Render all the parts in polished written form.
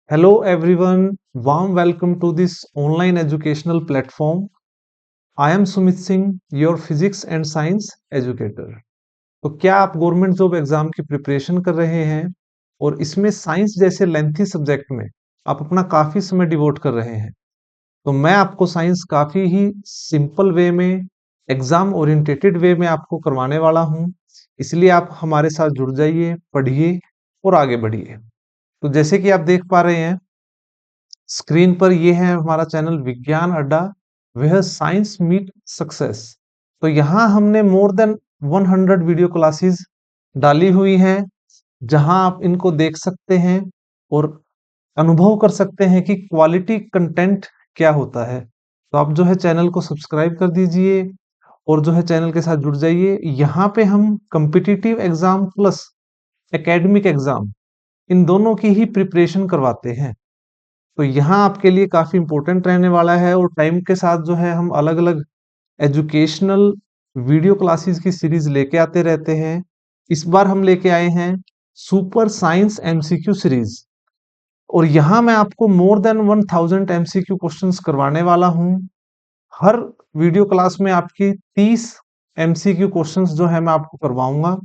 Hello everyone, warm welcome to this online educational platform. I am Sumit Singh, your physics and science educator. तो क्या आप government job exam की preparation कर रहे हैं और इसमें साइंस जैसे लेंथी सब्जेक्ट में आप अपना काफी समय डिवोट कर रहे हैं? तो मैं आपको साइंस काफी ही सिंपल वे में, एग्जाम ओरिएंटेटेड वे में आपको करवाने वाला हूं। इसलिए आप हमारे साथ जुड़ जाइए, पढ़िए और आगे बढ़िए। तो जैसे कि आप देख पा रहे हैं स्क्रीन पर, ये है हमारा चैनल विज्ञान अड्डा, वह साइंस मीट सक्सेस। तो यहाँ हमने मोर देन 100 वीडियो क्लासेस डाली हुई हैं, जहां आप इनको देख सकते हैं और अनुभव कर सकते हैं कि क्वालिटी कंटेंट क्या होता है। तो आप जो है चैनल को सब्सक्राइब कर दीजिए और जो है चैनल के साथ जुड़ जाइए। यहाँ पे हम competitive exam plus academic exam, इन दोनों की ही प्रिपरेशन करवाते हैं। तो यहाँ आपके लिए काफी इंपॉर्टेंट रहने वाला है और टाइम के साथ जो है हम अलग अलग एजुकेशनल वीडियो क्लासेस की सीरीज लेके आते रहते हैं। इस बार हम लेके आए हैं सुपर साइंस एमसीक्यू सीरीज और यहाँ मैं आपको मोर देन 1000 एमसीक्यू क्वेश्चंस करवाने वाला हूँ। हर वीडियो क्लास में आपकी 30 एमसीक्यू क्वेश्चंस जो है मैं आपको करवाऊंगा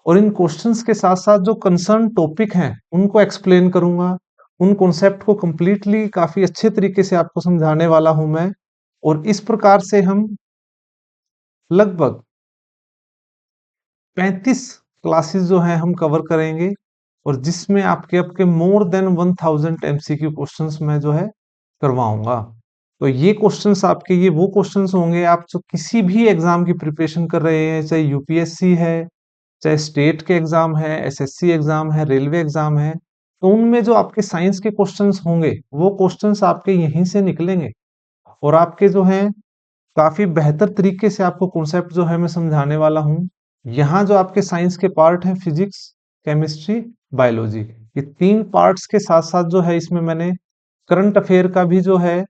और इन क्वेश्चंस के साथ साथ जो कंसर्न टॉपिक हैं उनको एक्सप्लेन करूंगा। उन कॉन्सेप्ट को कंप्लीटली काफी अच्छे तरीके से आपको समझाने वाला हूं मैं। और इस प्रकार से हम लगभग 35 क्लासेस जो हैं हम कवर करेंगे और जिसमें आपके आपके मोर देन 1000 एमसीक्यू क्वेश्चंस मैं जो है करवाऊंगा। तो ये क्वेश्चंस आपके, ये वो क्वेश्चंस होंगे आप जो किसी भी एग्जाम की प्रिपरेशन कर रहे हैं, चाहे यूपीएससी है, चाहे स्टेट के एग्जाम है, एसएससी एग्जाम है, रेलवे एग्जाम है। तो उनमें जो आपके साइंस के क्वेश्चंस होंगे वो क्वेश्चंस आपके यहीं से निकलेंगे और आपके जो हैं काफी बेहतर तरीके से आपको कॉन्सेप्ट जो है मैं समझाने वाला हूँ। यहाँ जो आपके साइंस के पार्ट हैं, फिजिक्स, केमिस्ट्री, बायोलॉजी, ये तीन पार्ट्स के साथ साथ जो है इसमें मैंने करंट अफेयर का भी जो है,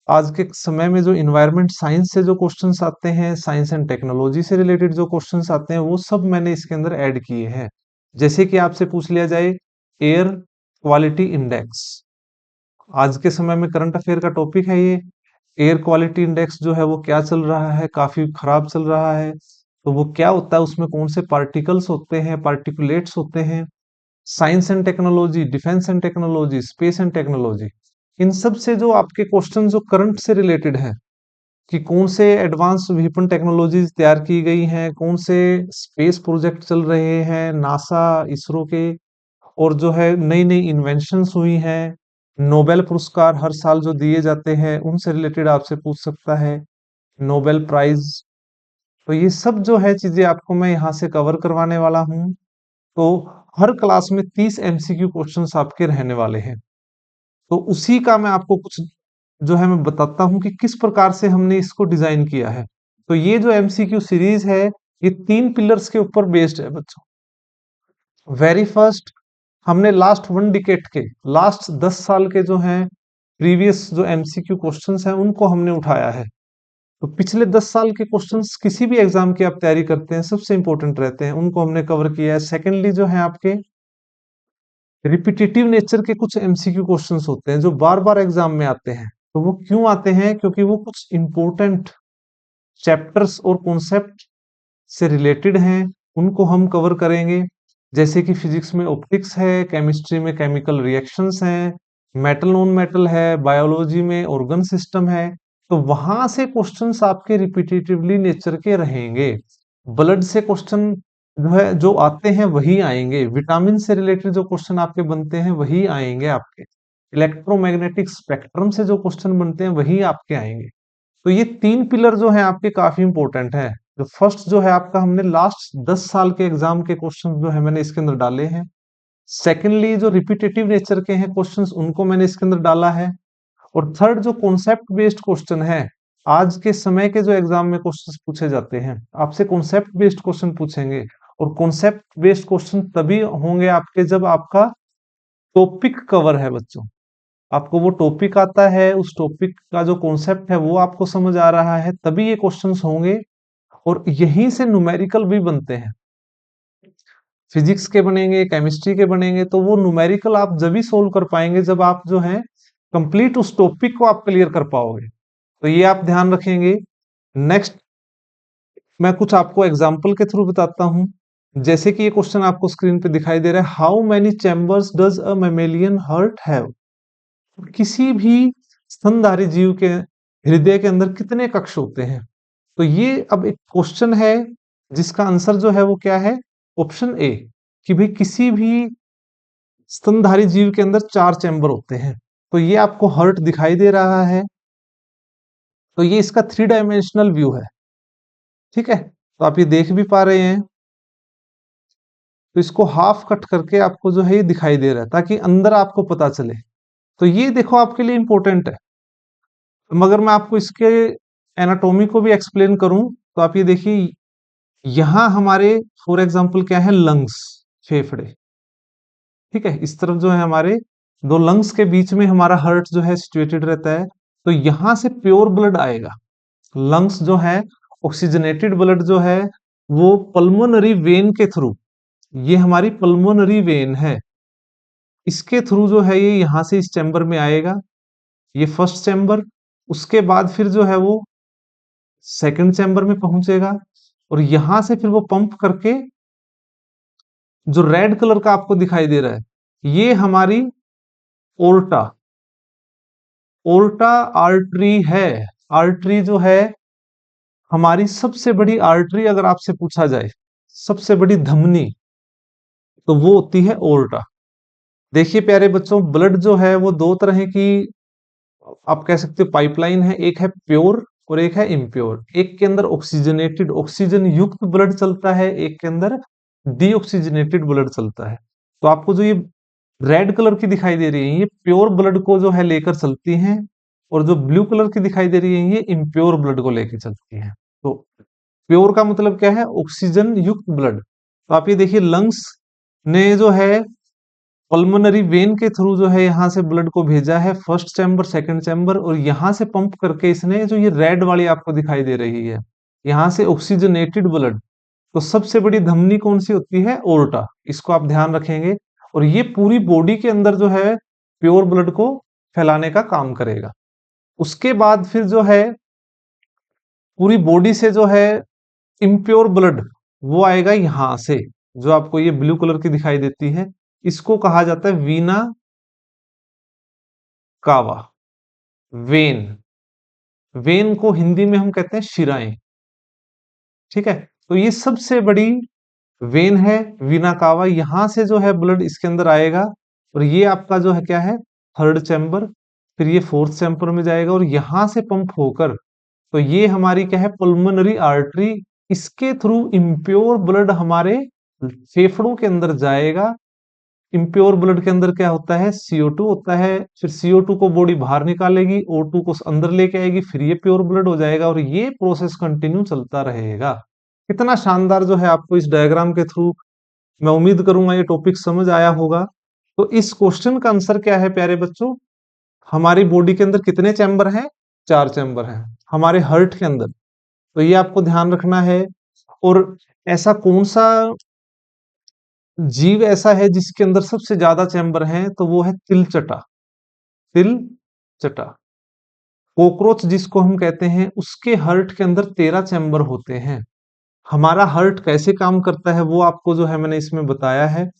आज के समय में जो इन्वायरमेंट साइंस से जो क्वेश्चंस आते हैं, साइंस एंड टेक्नोलॉजी से रिलेटेड जो क्वेश्चंस आते हैं, वो सब मैंने इसके अंदर ऐड किए हैं। जैसे कि आपसे पूछ लिया जाए एयर क्वालिटी इंडेक्स, आज के समय में करंट अफेयर का टॉपिक है ये। एयर क्वालिटी इंडेक्स जो है वो क्या चल रहा है, काफी खराब चल रहा है। तो वो क्या होता है, उसमें कौन से पार्टिकल्स होते हैं, पार्टिकुलेट्स होते हैं। Science and technology, defence and technology, space and technology, इन सब से जो आपके क्वेश्चन जो करंट से रिलेटेड है कि कौन से एडवांस वेपन टेक्नोलॉजीज तैयार की गई हैं, कौन से स्पेस प्रोजेक्ट चल रहे हैं नासा, इसरो के, और जो है नई नई इन्वेंशंस हुई हैं, नोबेल पुरस्कार हर साल जो दिए जाते हैं उनसे रिलेटेड आपसे पूछ सकता है, नोबेल प्राइज। तो ये सब जो है चीजें आपको मैं यहाँ से कवर करवाने वाला हूँ। तो हर क्लास में 30 एमसीक्यू क्वेश्चंस आपके रहने वाले हैं। तो उसी का मैं आपको कुछ जो है मैं बताता हूँ कि किस प्रकार से हमने इसको डिजाइन किया है। तो ये जो एमसीक्यू सीरीज है, ये 3 पिलर्स के ऊपर बेस्ड है बच्चों। वेरी फर्स्ट, हमने लास्ट 1 डिकेट के, लास्ट 10 साल के जो हैं प्रीवियस जो एमसीक्यू क्वेश्चंस हैं उनको हमने उठाया है। तो पिछले 10 साल के क्वेश्चंस किसी भी एग्जाम की आप तैयारी करते हैं सबसे इंपॉर्टेंट रहते हैं, उनको हमने कवर किया है। सेकेंडली जो है आपके रिपीटेटिव नेचर के कुछ एमसीक्यू क्वेश्चंस होते हैं जो बार बार एग्जाम में आते हैं। तो वो क्यों आते हैं? क्योंकि वो कुछ इंपॉर्टेंट चैप्टर्स और कॉन्सेप्ट से रिलेटेड हैं, उनको हम कवर करेंगे। जैसे कि फिजिक्स में ऑप्टिक्स है, केमिस्ट्री में केमिकल रिएक्शंस हैं, मेटल नॉन मेटल है, बायोलॉजी में ऑर्गन सिस्टम है। तो वहां से क्वेश्चंस आपके रिपीटेटिवली नेचर के रहेंगे। ब्लड से क्वेश्चन जो है जो आते हैं वही आएंगे, विटामिन से रिलेटेड जो क्वेश्चन आपके बनते हैं वही आएंगे आपके, इलेक्ट्रोमैग्नेटिक स्पेक्ट्रम से जो क्वेश्चन बनते हैं वही आपके आएंगे। तो ये 3 पिलर जो है आपके काफी इंपॉर्टेंट है। जो फर्स्ट जो है आपका, हमने लास्ट 10 साल के एग्जाम के क्वेश्चन जो है मैंने इसके अंदर डाले हैं। सेकेंडली जो रिपीटेटिव नेचर के हैं क्वेश्चंस उनको मैंने इसके अंदर डाला है। और थर्ड जो कॉन्सेप्ट बेस्ड क्वेश्चन है, आज के समय के जो एग्जाम में क्वेश्चंस पूछे जाते हैं, आपसे कॉन्सेप्ट बेस्ड क्वेश्चन पूछेंगे। और कॉन्सेप्ट बेस्ड क्वेश्चन तभी होंगे आपके जब आपका टॉपिक कवर है बच्चों। आपको वो टॉपिक आता है, उस टॉपिक का जो कॉन्सेप्ट है वो आपको समझ आ रहा है, तभी ये क्वेश्चंस होंगे। और यहीं से न्यूमेरिकल भी बनते हैं। फिजिक्स के बनेंगे, केमिस्ट्री के बनेंगे, तो वो न्यूमेरिकल आप जब भी सोल्व कर पाएंगे जब आप जो है कंप्लीट उस टॉपिक को आप क्लियर कर पाओगे। तो ये आप ध्यान रखेंगे। नेक्स्ट मैं कुछ आपको एग्जाम्पल के थ्रू बताता हूं। जैसे कि ये क्वेश्चन आपको स्क्रीन पे दिखाई दे रहा है, how many chambers does a mammalian heart have. किसी भी स्तनधारी जीव के हृदय के अंदर कितने कक्ष होते हैं। तो ये अब एक क्वेश्चन है जिसका आंसर जो है वो क्या है, ऑप्शन ए, कि भाई किसी भी स्तनधारी जीव के अंदर 4 चैम्बर होते हैं। तो ये आपको हार्ट दिखाई दे रहा है, तो ये इसका 3 डायमेंशनल व्यू है। ठीक है, तो आप ये देख भी पा रहे हैं। तो इसको हाफ कट करके आपको जो है ये दिखाई दे रहा है ताकि अंदर आपको पता चले। तो ये देखो आपके लिए इंपॉर्टेंट है। मगर मैं आपको इसके एनाटॉमी को भी एक्सप्लेन करूं तो आप ये देखिए, यहां हमारे फॉर एग्जांपल क्या है, लंग्स, फेफड़े। ठीक है, इस तरफ जो है हमारे 2 लंग्स के बीच में हमारा हार्ट जो है सिचुएटेड रहता है। तो यहां से प्योर ब्लड आएगा। लंग्स जो है, ऑक्सीजनेटेड ब्लड जो है वो पल्मोनरी वेन के थ्रू, ये हमारी पल्मोनरी वेन है, इसके थ्रू जो है ये यहां से इस चैम्बर में आएगा, ये फर्स्ट चैम्बर। उसके बाद फिर जो है वो सेकंड चैम्बर में पहुंचेगा और यहां से फिर वो पंप करके, जो रेड कलर का आपको दिखाई दे रहा है ये हमारी ओर्टा, ओर्टा आर्टरी है। आर्टरी जो है हमारी सबसे बड़ी आर्टरी, अगर आपसे पूछा जाए सबसे बड़ी धमनी, तो वो होती है ओर्टा। देखिए प्यारे बच्चों, ब्लड जो है वो 2 तरह की आप कह सकते हो पाइपलाइन है, एक है प्योर और एक है इम्प्योर। एक के अंदर ऑक्सीजनेटेड, ऑक्सीजन युक्त ब्लड चलता है, एक के अंदर डीऑक्सीजनेटेड ब्लड चलता है। तो आपको जो ये रेड कलर की दिखाई दे रही है ये प्योर ब्लड को जो है लेकर चलती हैं, और जो ब्लू कलर की दिखाई दे रही है ये इम्प्योर ब्लड को लेकर चलती हैं। तो प्योर का मतलब क्या है, ऑक्सीजन युक्त ब्लड। तो आप ये देखिए लंग्स ने जो है पल्मोनरी वेन के थ्रू जो है यहां से ब्लड को भेजा है, फर्स्ट चैम्बर सेकंड चैम्बर, और यहां से पंप करके इसने जो ये रेड वाली आपको दिखाई दे रही है यहां से ऑक्सीजनेटेड ब्लड। तो सबसे बड़ी धमनी कौन सी होती है, ओर्टा, इसको आप ध्यान रखेंगे। और ये पूरी बॉडी के अंदर जो है प्योर ब्लड को फैलाने का काम करेगा। उसके बाद फिर जो है पूरी बॉडी से जो है इम्प्योर ब्लड वो आएगा यहां से, जो आपको ये ब्लू कलर की दिखाई देती है, इसको कहा जाता है वीना कावा, वेन। वेन को हिंदी में हम कहते हैं शिराएं। ठीक है, तो ये सबसे बड़ी वेन है वीना कावा, यहां से जो है ब्लड इसके अंदर आएगा, और ये आपका जो है क्या है, थर्ड चैम्बर। फिर ये फोर्थ चैम्बर में जाएगा और यहां से पंप होकर, तो ये हमारी क्या है, पल्मोनरी आर्टरी, इसके थ्रू इम्प्योर ब्लड हमारे फेफड़ों के अंदर जाएगा। इम्प्योर ब्लड के अंदर क्या होता है, CO2 होता है, फिर CO2 को बॉडी बाहर निकालेगी, O2 को अंदर लेके आएगी, फिर ये प्योर ब्लड हो जाएगा, और ये प्रोसेस कंटिन्यू चलता रहेगा। कितना शानदार जो है आपको इस डायग्राम के थ्रू, मैं उम्मीद करूंगा ये टॉपिक समझ आया होगा। तो इस क्वेश्चन का आंसर क्या है प्यारे बच्चों, हमारी बॉडी के अंदर कितने चैम्बर हैं, 4 चैम्बर हैं हमारे हार्ट के अंदर। तो ये आपको ध्यान रखना है। और ऐसा कौन सा जीव ऐसा है जिसके अंदर सबसे ज्यादा चैम्बर हैं, तो वो है तिलचटा। तिलचटा कॉकरोच जिसको हम कहते हैं, उसके हार्ट के अंदर 13 चैम्बर होते हैं। हमारा हार्ट कैसे काम करता है वो आपको जो है मैंने इसमें बताया है।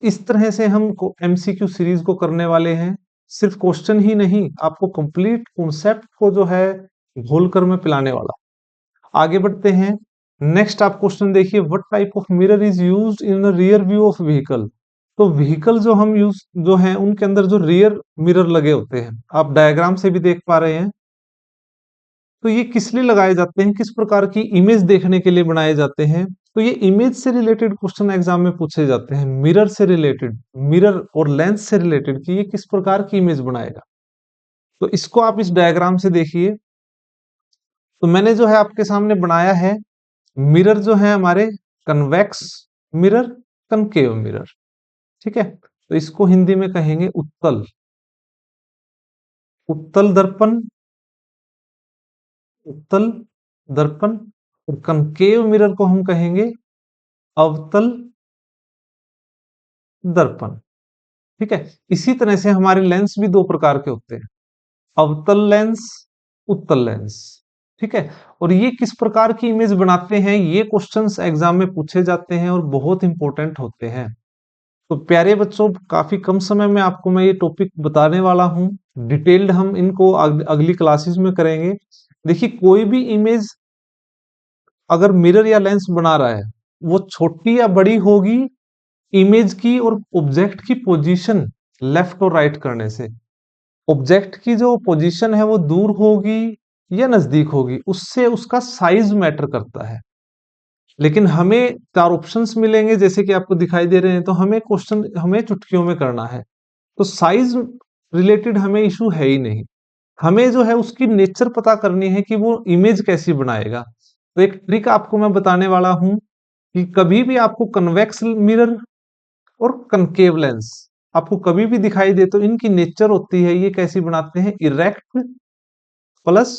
इस तरह से हम MCQ सीरीज को करने वाले हैं। सिर्फ क्वेश्चन ही नहीं, आपको कंप्लीट कॉन्सेप्ट को जो है घोल कर मैं पिलाने वाला। आगे बढ़ते हैं। नेक्स्ट आप क्वेश्चन देखिए, what type of mirror is used in rear view of vehicle. तो व्हीकल जो हम यूज जो है उनके अंदर जो रियर मिरर लगे होते हैं, आप डायग्राम से भी देख पा रहे हैं। तो ये किस लिए लगाए जाते हैं, किस प्रकार की इमेज देखने के लिए बनाए जाते हैं। तो ये इमेज से रिलेटेड क्वेश्चन एग्जाम में पूछे जाते हैं, मिरर से रिलेटेड, मिरर और लेंस से रिलेटेड, कि ये किस प्रकार की इमेज बनाएगा। तो इसको आप इस डायग्राम से देखिए। तो मैंने जो है आपके सामने बनाया है, मिरर जो है हमारे कन्वेक्स मिरर, कनकेव मिरर। ठीक है, तो इसको हिंदी में कहेंगे उत्तल, उत्तल दर्पण, उत्तल दर्पण। और कनकेव मिरर को हम कहेंगे अवतल दर्पण। ठीक है, इसी तरह से हमारे लेंस भी दो प्रकार के होते हैं, अवतल लेंस, उत्तल लेंस। ठीक है, और ये किस प्रकार की इमेज बनाते हैं, ये क्वेश्चंस एग्जाम में पूछे जाते हैं और बहुत इंपॉर्टेंट होते हैं। तो प्यारे बच्चों, काफी कम समय में आपको मैं ये टॉपिक बताने वाला हूँ। डिटेल्ड हम इनको अगली क्लासेस में करेंगे। देखिए, कोई भी इमेज अगर मिरर या लेंस बना रहा है, वो छोटी या बड़ी होगी इमेज की और ऑब्जेक्ट की पोजीशन लेफ्ट और राइट करने से। ऑब्जेक्ट की जो पोजीशन है वो दूर होगी या नजदीक होगी, उससे उसका साइज मैटर करता है। लेकिन हमें चार ऑप्शंस मिलेंगे जैसे कि आपको दिखाई दे रहे हैं, तो हमें क्वेश्चन हमें चुटकियों में करना है। तो साइज रिलेटेड हमें इशू है ही नहीं, हमें जो है उसकी नेचर पता करनी है कि वो इमेज कैसी बनाएगा। तो एक ट्रिक आपको मैं बताने वाला हूं कि कभी भी आपको कन्वेक्स मिरर और कनकेव लेंस आपको कभी भी दिखाई दे, तो इनकी नेचर होती है, ये कैसी बनाते हैं, इरेक्ट प्लस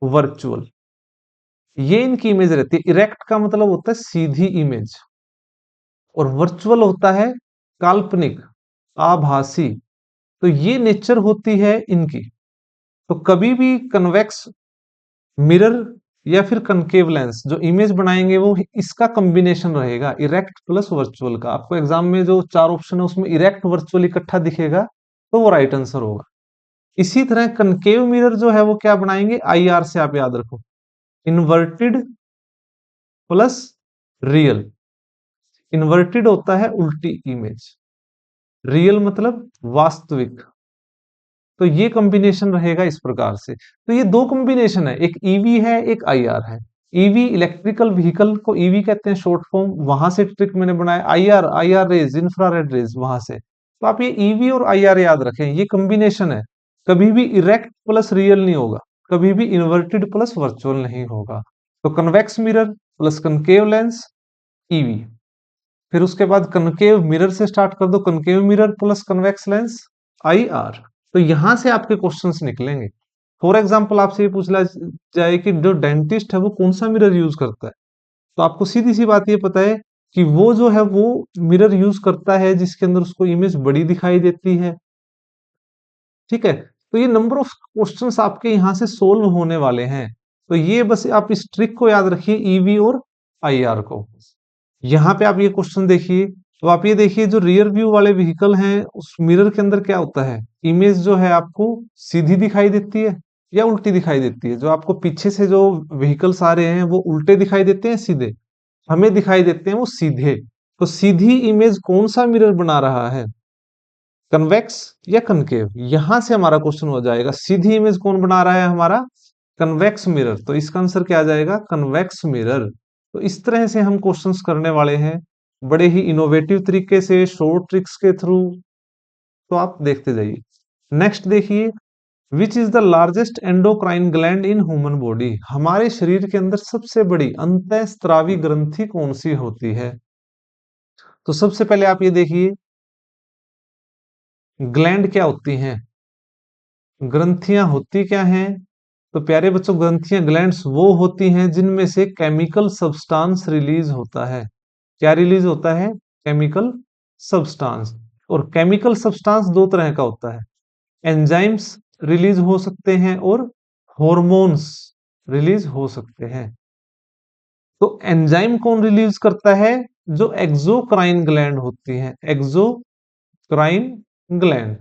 वर्चुअल। ये इनकी इमेज रहती है। इरेक्ट का मतलब होता है सीधी इमेज, और वर्चुअल होता है काल्पनिक, आभासी। तो ये नेचर होती है इनकी। तो कभी भी कन्वेक्स मिरर या फिर कनकेव लेंस जो इमेज बनाएंगे वो इसका कॉम्बिनेशन रहेगा, इरेक्ट प्लस वर्चुअल का। आपको एग्जाम में जो चार ऑप्शन है उसमें इरेक्ट वर्चुअल इकट्ठा दिखेगा, तो वो राइट आंसर होगा। इसी तरह कनकेव मिरर जो है वो क्या बनाएंगे, आईआर से, आप याद रखो, इन्वर्टेड प्लस रियल। इन्वर्टेड होता है उल्टी इमेज, रियल मतलब वास्तविक। तो ये कॉम्बिनेशन रहेगा इस प्रकार से। तो ये दो कॉम्बिनेशन है, एक ईवी है, एक आईआर है। ईवी इलेक्ट्रिकल व्हीकल को ईवी कहते हैं शॉर्ट फॉर्म, वहां से ट्रिक मैंने बनाया। IR, IR rays, infrared rays, वहां से। तो आप ये ईवी और आईआर याद रखें, ये कॉम्बिनेशन है। कभी भी इरेक्ट प्लस रियल नहीं होगा, कभी भी इन्वर्टेड प्लस वर्चुअल नहीं होगा। तो convex mirror plus concave lens, EV. फिर उसके बाद कनकेव मिरर से स्टार्ट कर दो, concave mirror plus convex lens, I R. तो यहां से आपके क्वेश्चंस निकलेंगे। फॉर एग्जांपल आपसे ये पूछ लिया जाए कि जो डेंटिस्ट है वो कौन सा मिरर यूज करता है, तो आपको सीधी सी बात ये पता है कि वो जो है वो मिरर यूज करता है जिसके अंदर उसको इमेज बड़ी दिखाई देती है। ठीक है, तो ये नंबर ऑफ क्वेश्चंस आपके यहां से सोल्व होने वाले हैं। तो ये बस आप इस ट्रिक को याद रखिए, ईवी और आईआर को। यहाँ पे आप ये क्वेश्चन देखिए, तो आप ये देखिए जो रियर व्यू वाले व्हीकल हैं उस मिरर के अंदर क्या होता है, इमेज जो है आपको सीधी दिखाई देती है या उल्टी दिखाई देती है। जो आपको पीछे से जो व्हीकल्स आ रहे हैं वो उल्टे दिखाई देते हैं, सीधे हमें दिखाई देते हैं वो सीधे। तो सीधी इमेज कौन सा मिरर बना रहा है, कन्वेक्स या कनकेव? यहां से हमारा क्वेश्चन हो जाएगा, सीधी इमेज कौन बना रहा है हमारा, कन्वेक्स मिरर। तो इसका आंसर क्या आ जाएगा, कन्वेक्स मिरर। तो इस तरह से हम क्वेश्चंस करने वाले हैं, बड़े ही इनोवेटिव तरीके से, शॉर्ट ट्रिक्स के थ्रू। तो आप देखते जाइए। नेक्स्ट देखिए, which is the largest endocrine gland in human body? हमारे शरीर के अंदर सबसे बड़ी अंतःस्रावी ग्रंथि कौन सी होती है? तो सबसे पहले आप ये देखिए, ग्लैंड क्या होती हैं, ग्रंथियां होती क्या हैं? तो प्यारे बच्चों, ग्रंथियां, ग्लैंड्स वो होती हैं जिनमें से केमिकल सब्सटेंस रिलीज होता है। क्या रिलीज होता है, केमिकल सब्सटेंस। और केमिकल सब्सटेंस दो तरह का होता है, एंजाइम्स रिलीज हो सकते हैं और हॉर्मोन्स रिलीज हो सकते हैं। तो एंजाइम कौन रिलीज करता है, जो एक्सोक्राइन ग्लैंड होती है, एक्सोक्राइन ग्लैंड।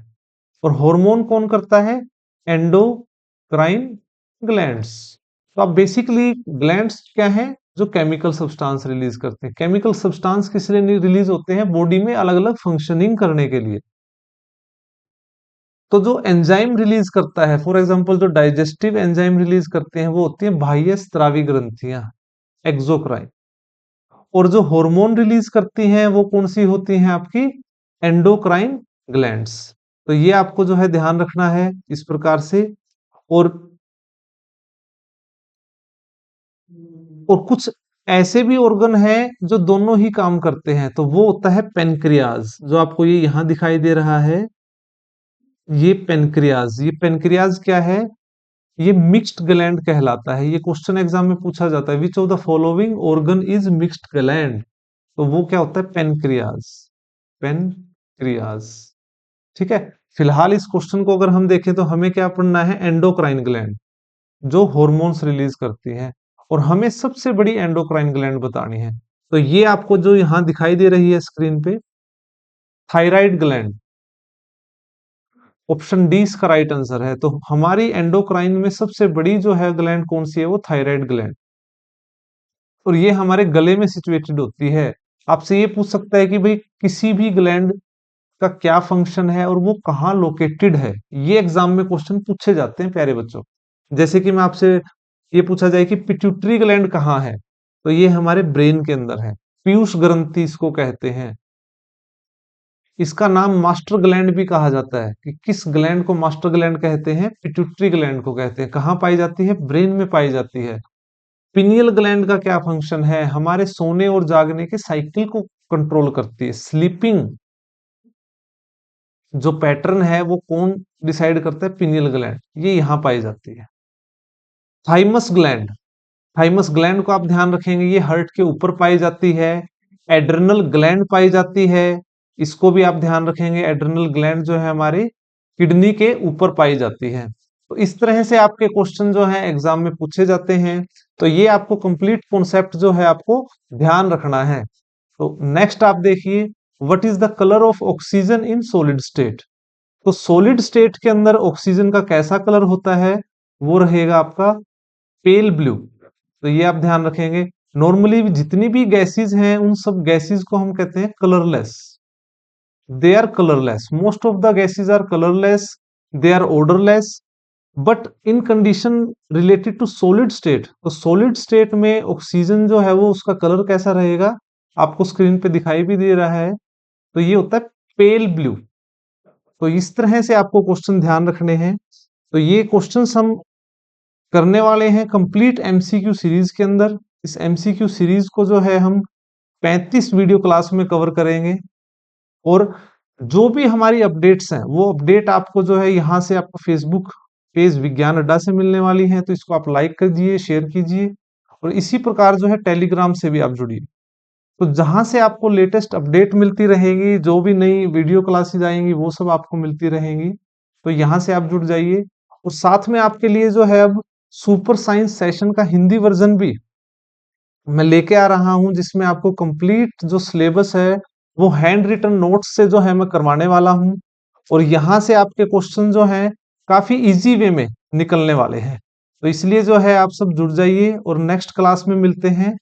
और हार्मोन कौन करता है, एंडोक्राइन ग्लैंड्स। तो अब बेसिकली ग्लैंड्स क्या है, जो केमिकल सब्सटेंस रिलीज करते हैं। केमिकल सब्सटेंस किस लिए रिलीज होते हैं, बॉडी में अलग अलग फंक्शनिंग करने के लिए। तो जो एंजाइम रिलीज करता है, फॉर एग्जांपल जो डाइजेस्टिव एंजाइम रिलीज करते हैं वो होती है बाह्य स्रावी ग्रंथियां, एक्सोक्राइन। और जो हार्मोन रिलीज करती हैं वो कौन सी होती हैं, आपकी एंडोक्राइन ग्लैंड्स। तो ये आपको जो है ध्यान रखना है इस प्रकार से। और और कुछ ऐसे भी ऑर्गन हैं जो दोनों ही काम करते हैं, तो वो होता है पेनक्रियाज, जो आपको ये यहां दिखाई दे रहा है, ये पेनक्रियाज। ये पेनक्रियाज क्या है, ये मिक्स्ड ग्लैंड कहलाता है। ये क्वेश्चन एग्जाम में पूछा जाता है, which of the following organ is mixed gland? तो वो क्या होता है, पेनक्रियाज। पेनक्रियाज। ठीक है, फिलहाल इस क्वेश्चन को अगर हम देखें तो हमें क्या पढ़ना है, एंडोक्राइन ग्लैंड जो हॉर्मोन्स रिलीज करती है, और हमें सबसे बड़ी एंडोक्राइन ग्लैंड बतानी है। तो ये आपको जो यहां दिखाई दे रही है स्क्रीन पे, थायराइड ग्लैंड, ऑप्शन डी इसका राइट आंसर है। तो हमारी एंडोक्राइन में सबसे बड़ी जो है ग्लैंड कौन सी है, वो थायराइड ग्लैंड, और ये हमारे गले में सिचुएटेड होती है। आपसे ये पूछ सकता है कि भाई किसी भी ग्लैंड का क्या फंक्शन है और वो कहाँ लोकेटेड है, ये एग्जाम में क्वेश्चन पूछे जाते हैं प्यारे बच्चों। जैसे कि मैं आपसे ये पूछा जाए कि पिट्यूटरी ग्लैंड कहाँ है, तो ये हमारे ब्रेन के अंदर है, पीयूष ग्रंथि इसको कहते हैं। इसका नाम मास्टर ग्लैंड भी कहा जाता है, कि किस ग्लैंड को मास्टर ग्लैंड कहते हैं, पिट्यूटरी ग्लैंड को कहते हैं। कहाँ पाई जाती है, ब्रेन में पाई जाती है। पिनियल ग्लैंड का क्या फंक्शन है, हमारे सोने और जागने के साइकिल को कंट्रोल करती है। स्लीपिंग जो पैटर्न है वो कौन डिसाइड करता है, पिनियल ग्लैंड, ये यहां पाई जाती है। थाइमस ग्लैंड, थाइमस ग्लैंड को आप ध्यान रखेंगे, ये हार्ट के ऊपर पाई जाती है। एड्रेनल ग्लैंड पाई जाती है, इसको भी आप ध्यान रखेंगे, एड्रेनल ग्लैंड जो है हमारी किडनी के ऊपर पाई जाती है। तो इस तरह से आपके क्वेश्चन जो है एग्जाम में पूछे जाते हैं। तो ये आपको कंप्लीट कॉन्सेप्ट जो है आपको ध्यान रखना है। तो नेक्स्ट आप देखिए, what is the colour of oxygen in solid state. तो सॉलिड स्टेट के अंदर ऑक्सीजन का कैसा कलर होता है, वो रहेगा आपका पेल ब्लू। तो ये आप ध्यान रखेंगे। नॉर्मली जितनी भी गैसेस हैं उन सब गैसेस को हम कहते हैं colourless, they are colourless, most of the gases are colourless, they are odorless, but in condition related to solid state, तो सॉलिड स्टेट में ऑक्सीजन जो है वो उसका कलर कैसा रहेगा, आपको स्क्रीन पे दिखाई भी दे रहा है, तो ये होता है पेल ब्लू। तो इस तरह से आपको क्वेश्चन ध्यान रखने हैं। तो ये क्वेश्चंस हम करने वाले हैं कंप्लीट एमसीक्यू सीरीज के अंदर। इस एमसीक्यू सीरीज को जो है हम 35 वीडियो क्लास में कवर करेंगे, और जो भी हमारी अपडेट्स हैं वो अपडेट आपको जो है यहाँ से आपको फेसबुक पेज विज्ञान अड्डा से मिलने वाली है। तो इसको आप लाइक कीजिए, शेयर कीजिए, और इसी प्रकार जो है टेलीग्राम से भी आप जुड़िए। तो जहां से आपको लेटेस्ट अपडेट मिलती रहेगी, जो भी नई वीडियो क्लासेस आएंगी वो सब आपको मिलती रहेंगी। तो यहाँ से आप जुड़ जाइए, और साथ में आपके लिए जो है अब सुपर साइंस सेशन का हिंदी वर्जन भी मैं लेके आ रहा हूं, जिसमें आपको कंप्लीट जो सिलेबस है वो हैंड रिटन नोट्स से जो है मैं करवाने वाला हूं, और यहाँ से आपके क्वेश्चन जो हैं काफी इजी वे में निकलने वाले हैं। तो इसलिए जो है आप सब जुड़ जाइए, और नेक्स्ट क्लास में मिलते हैं।